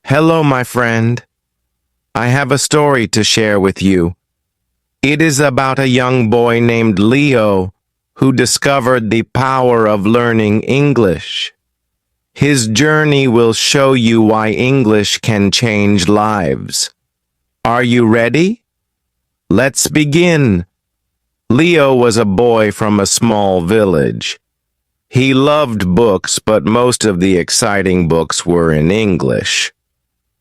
Hello, my friend. I have a story to share with you. It is about a young boy named Leo who discovered the power of learning English. His journey will show you why English can change lives. Are you ready? Let's begin. Leo was a boy from a small village. He loved books, but most of the exciting books were in English.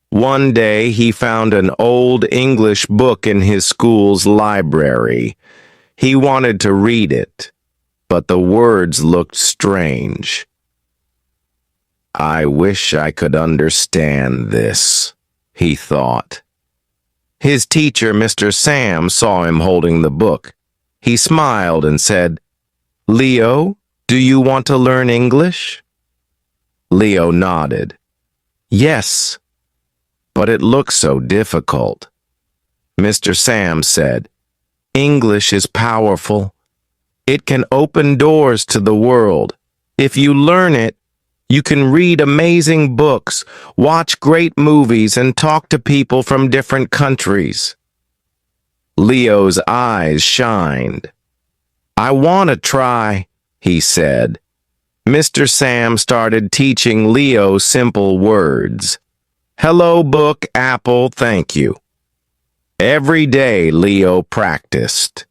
One day, he found an old English book in his school's library. He wanted to read it, but the words looked strange. "I wish I could understand this," he thought. His teacher, Mr. Sam, saw him holding the book. He smiled and said, "Leo, do you want to learn English?" Leo nodded. "Yes, but it looks so difficult." Mr. Sam said, "English is powerful. It can open doors to the world. If you learn it, you can read amazing books, watch great movies, and talk to people from different countries." Leo's eyes shined. "I want to try," he said. Mr. Sam started teaching Leo simple words. "Hello, book, apple, thank you." Every day Leo practiced.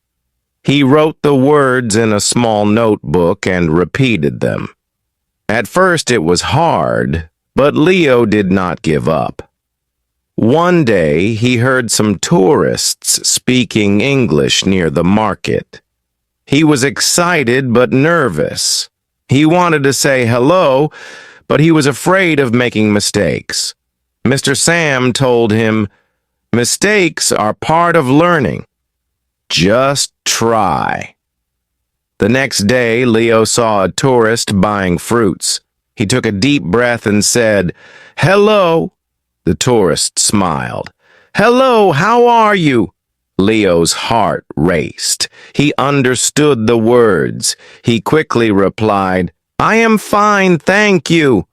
He wrote the words in a small notebook and repeated them. At first it was hard, but Leo did not give up. One day he heard some tourists speaking English near the market. He was excited but nervous. He wanted to say hello, but he was afraid of making mistakes. Mr. Sam told him, "Mistakes are part of learning. Just try." The next day, Leo saw a tourist buying fruits. He took a deep breath and said, "Hello." The tourist smiled. "Hello, how are you?" Leo's heart raced. He understood the words. He quickly replied, "I am fine, thank you."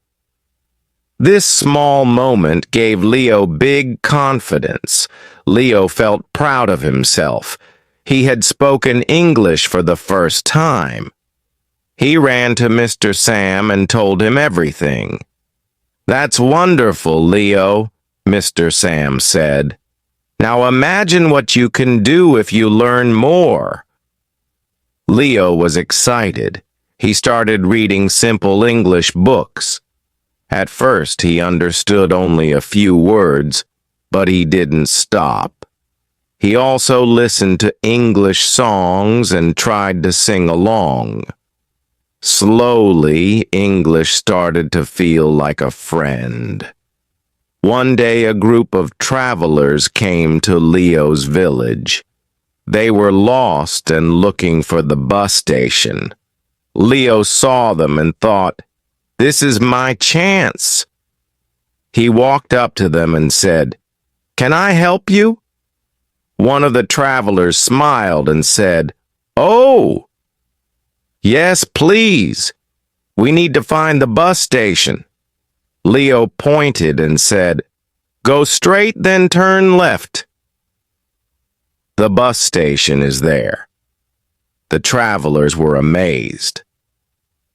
This small moment gave Leo big confidence. Leo felt proud of himself. He had spoken English for the first time. He ran to Mr. Sam and told him everything. "That's wonderful, Leo," Mr. Sam said. "Now imagine what you can do if you learn more." Leo was excited. He started reading simple English books. At first, he understood only a few words, but he didn't stop. He also listened to English songs and tried to sing along. Slowly, English started to feel like a friend. One day, a group of travelers came to Leo's village. They were lost and looking for the bus station. Leo saw them and thought, "This is my chance." He walked up to them and said, "Can I help you?" One of the travelers smiled and said, "Oh, yes, please. We need to find the bus station." Leo pointed and said, "Go straight, then turn left." The bus station is there. The travelers were amazed.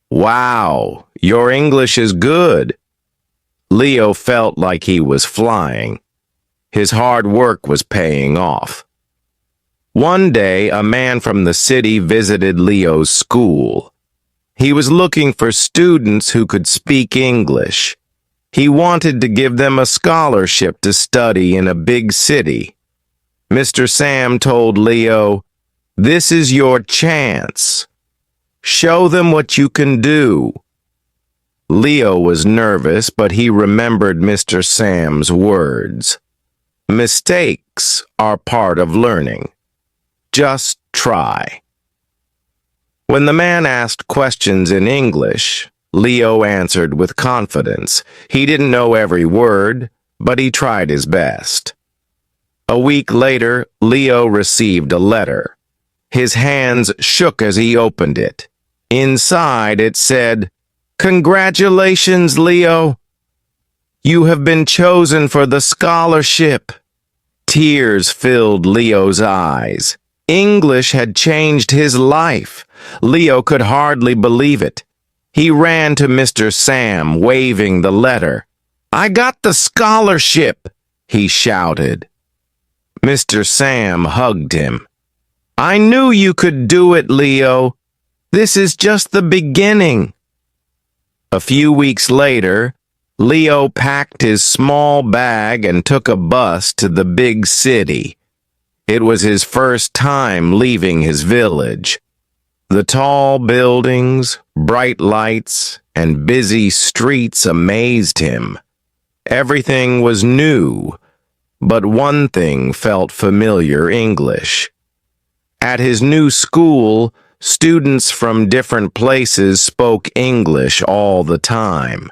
"Wow, your English is good." Leo felt like he was flying. His hard work was paying off. One day, a man from the city visited Leo's school. He was looking for students who could speak English. He wanted to give them a scholarship to study in a big city. Mr. Sam told Leo, "This is your chance. Show them what you can do." Leo was nervous, but he remembered Mr. Sam's words. Mistakes are part of learning. Just try. When the man asked questions in English, Leo answered with confidence. He didn't know every word, but he tried his best. A week later, Leo received a letter. His hands shook as he opened it. Inside it said, "Congratulations, Leo. You have been chosen for the scholarship." Tears filled Leo's eyes. English had changed his life. Leo could hardly believe it. He ran to Mr. Sam, waving the letter. "I got the scholarship," he shouted. Mr. Sam hugged him. "I knew you could do it, Leo. This is just the beginning." A few weeks later, Leo packed his small bag and took a bus to the big city. It was his first time leaving his village. The tall buildings, bright lights, and busy streets amazed him. Everything was new, but one thing felt familiar: English. At his new school, students from different places spoke English all the time.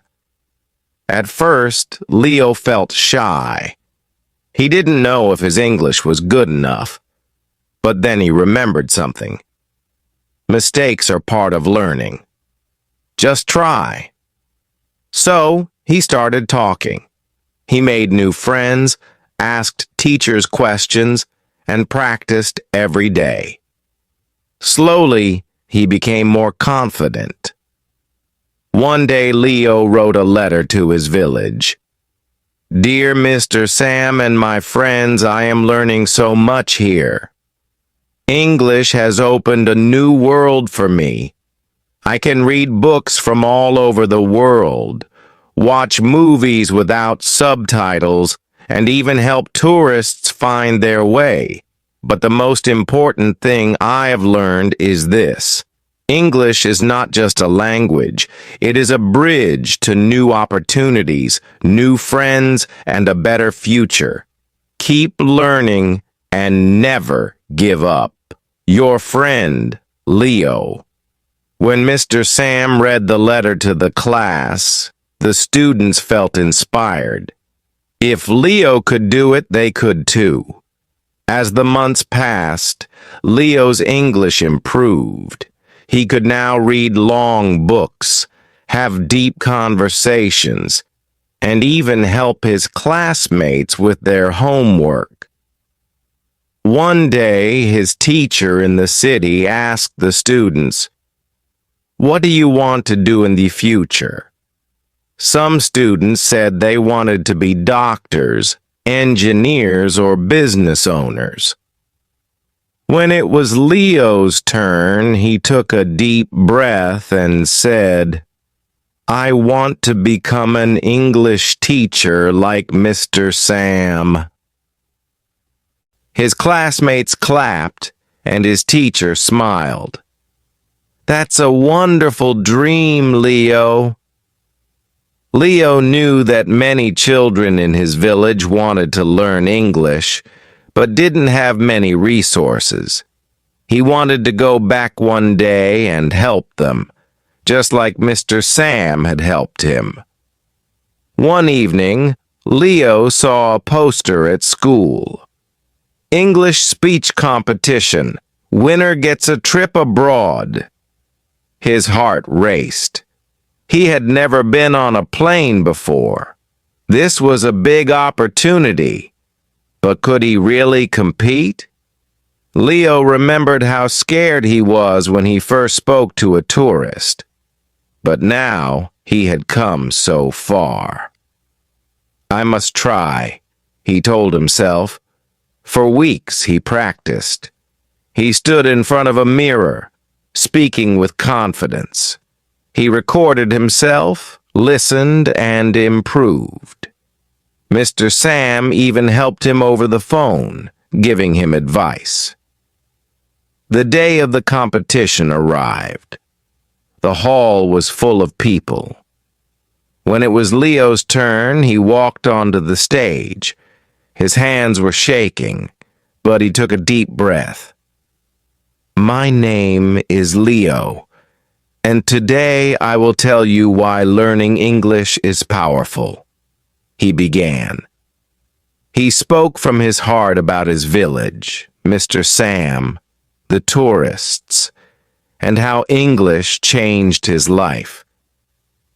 At first, Leo felt shy. He didn't know if his English was good enough. But then he remembered something. Mistakes are part of learning. Just try. So, he started talking. He made new friends, asked teachers questions, and practiced every day. Slowly, he became more confident. One day, Leo wrote a letter to his village. "Dear Mr. Sam and my friends, I am learning so much here. English has opened a new world for me. I can read books from all over the world, watch movies without subtitles, and even help tourists find their way. But the most important thing I have learned is this. English is not just a language. It is a bridge to new opportunities, new friends, and a better future. Keep learning and never give up. Your friend, Leo." When Mr. Sam read the letter to the class, the students felt inspired. If Leo could do it, they could too. As the months passed, Leo's English improved. He could now read long books, have deep conversations, and even help his classmates with their homework. One day, his teacher in the city asked the students, "What do you want to do in the future?" Some students said they wanted to be doctors, engineers, or business owners. When it was Leo's turn, he took a deep breath and said, "I want to become an English teacher like Mr. Sam." His classmates clapped, and his teacher smiled. "That's a wonderful dream, Leo." Leo knew that many children in his village wanted to learn English, but didn't have many resources. He wanted to go back one day and help them, just like Mr. Sam had helped him. One evening, Leo saw a poster at school. "English speech competition. Winner gets a trip abroad." His heart raced. He had never been on a plane before. This was a big opportunity. But could he really compete? Leo remembered how scared he was when he first spoke to a tourist. But now he had come so far. "I must try," he told himself. For weeks he practiced. He stood in front of a mirror, speaking with confidence. He recorded himself, listened, and improved. Mr. Sam even helped him over the phone, giving him advice. The day of the competition arrived. The hall was full of people. When it was Leo's turn, he walked onto the stage. His hands were shaking, but he took a deep breath. "My name is Leo, and today I will tell you why learning English is powerful," he began. He spoke from his heart about his village, Mr. Sam, the tourists, and how English changed his life.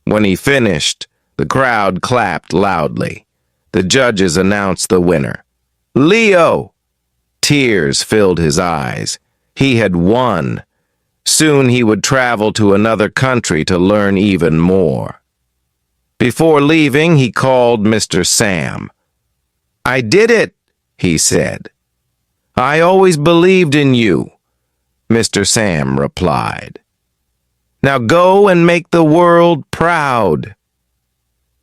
When he finished, The crowd clapped loudly. The judges announced the winner. Leo! Tears filled his eyes. He had won. Soon he would travel to another country to learn even more. Before leaving, he called Mr. Sam. "I did it," he said. "I always believed in you," Mr. Sam replied. "Now go and make the world proud."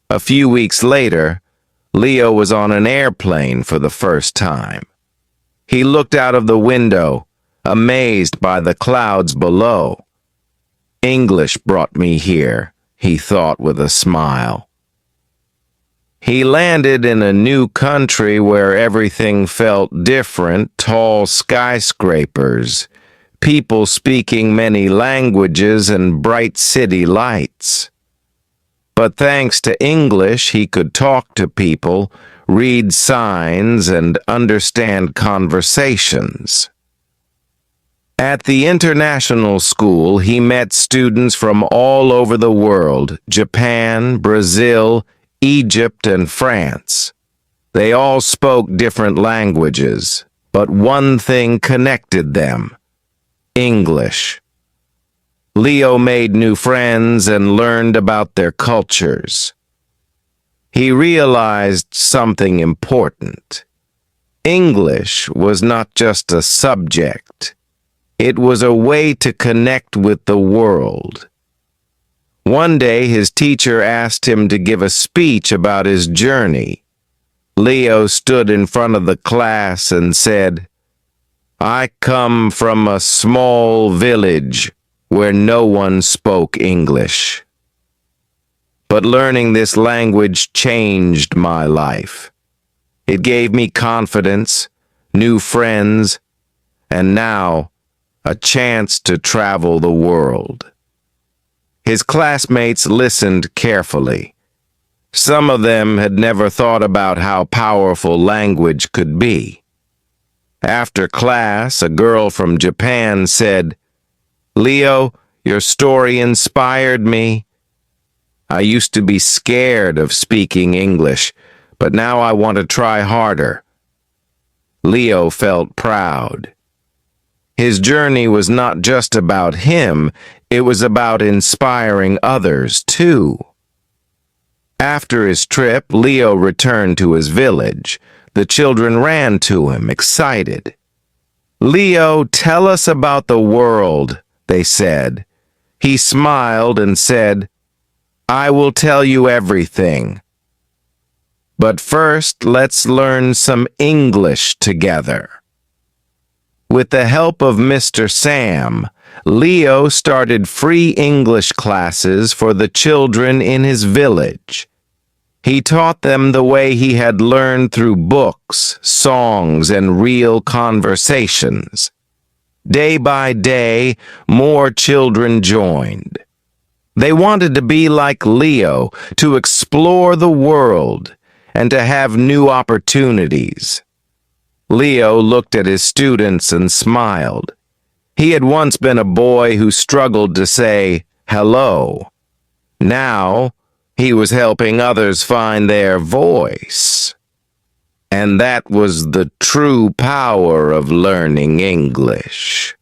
A few weeks later, Leo was on an airplane for the first time. He looked out of the window, amazed by the clouds below. "English brought me here," he thought with a smile. He landed in a new country where everything felt different: tall skyscrapers, people speaking many languages, and bright city lights. But thanks to English, he could talk to people, read signs, and understand conversations. At the international school, he met students from all over the world: Japan, Brazil, Egypt, and France. They all spoke different languages, but one thing connected them: English. Leo made new friends and learned about their cultures. He realized something important. English was not just a subject. It was a way to connect with the world. One day, his teacher asked him to give a speech about his journey. Leo stood in front of the class and said, "I come from a small village where no one spoke English. But learning this language changed my life. It gave me confidence, new friends, and now a chance to travel the world." His classmates listened carefully. Some of them had never thought about how powerful language could be. After class, a girl from Japan said, "Leo, your story inspired me. I used to be scared of speaking English, but now I want to try harder." Leo felt proud. His journey was not just about him, it was about inspiring others too. After his trip, Leo returned to his village. The children ran to him, excited. "Leo, tell us about the world," they said. He smiled and said, "I will tell you everything. But first, let's learn some English together." With the help of Mr. Sam, Leo started free English classes for the children in his village. He taught them the way he had learned through books, songs, and real conversations. Day by day, more children joined. They wanted to be like Leo, to explore the world, and to have new opportunities. Leo looked at his students and smiled. He had once been a boy who struggled to say hello. Now, he was helping others find their voice. And that was the true power of learning English.